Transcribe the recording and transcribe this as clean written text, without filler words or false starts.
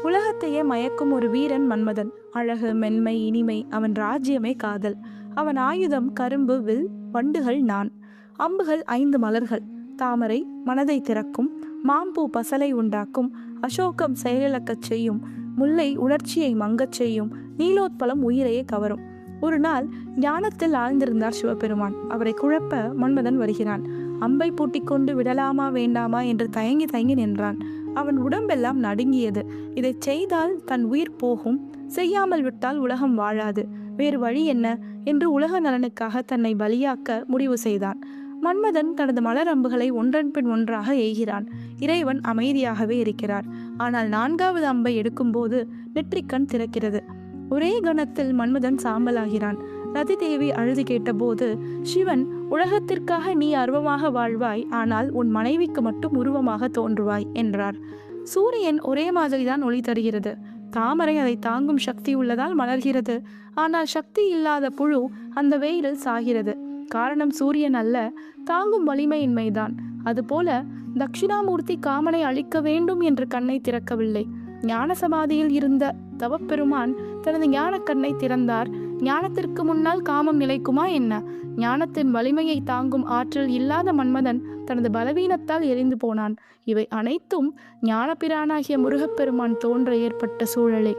உலகத்தையே மயக்கும் ஒரு வீரன் மன்மதன். அழகு, மென்மை, இனிமை, அவன் ராஜ்யமே காதல். அவன் ஆயுதம் கரும்பு, வில், வண்டுகள் நான், அம்புகள் 5 மலர்கள். தாமரை மனதை திறக்கும், மாம்பூ பசலை உண்டாக்கும், அசோகம் செயலிழக்கச் செய்யும், முல்லை உணர்ச்சியை மங்கச் செய்யும், நீலோத்பலம் உயிரையே கவரும். ஒரு நாள் ஞானத்தில் ஆழ்ந்திருந்தார் சிவபெருமான். அவரை குழப்ப மன்மதன் வருகிறான். அம்பை பூட்டிக்கொண்டு விடலாமா வேண்டாமா என்று தயங்கி தயங்கி நின்றான். அவன் உடம்பெல்லாம் நடுங்கியது. இதை செய்தால் தன் உயிர் போகும், செய்யாமல் விட்டால் உலகம் வாழாது, வேறு வழி என்ன என்று உலக நலனுக்காக தன்னை பலியாக்க முடிவு செய்தான். மன்மதன் தனது மலர் அம்புகளை ஒன்றன் பின் ஒன்றாக எய்கிறான். இறைவன் அமைதியாகவே இருக்கிறார். ஆனால் 4வது அம்பை எடுக்கும்போது நெற்றிக்கண் திறக்கிறது. ஒரே கணத்தில் மன்மதன் சாம்பலாகிறான். ரதி தேவி அழுது கேட்டபோது, சிவன், உலகத்திற்காக நீ அருவமாக வாழ்வாய், ஆனால் உன் மனைவிக்கு மட்டும் உருவமாக தோன்றுவாய் என்றார். சூரியன் ஒரே மாதிரிதான் ஒளி தருகிறது. தாமரை அதை தாங்கும் சக்தி உள்ளதால் மலர்கிறது. ஆனால் சக்தி இல்லாத புழு அந்த வெயிலில் சாகிறது. காரணம் சூரியன் அல்ல, தாங்கும் வலிமையின்மைதான். அதுபோல தட்சிணாமூர்த்தி காமனை அழிக்க வேண்டும் என்று கண்ணை திறக்கவில்லை. ஞான சமாதியில் இருந்த தவப்பெருமான் தனது ஞான கண்ணை திறந்தார். ஞானத்திற்கு முன்னால் காமம் நிலைக்குமா என்ன? ஞானத்தின் வலிமையை தாங்கும் ஆற்றல் இல்லாத மன்மதன் தனது பலவீனத்தால் எரிந்து போனான். இவை அனைத்தும் ஞானபிரானாகிய முருகப்பெருமான் தோன்ற ஏற்பட்ட சூழலே.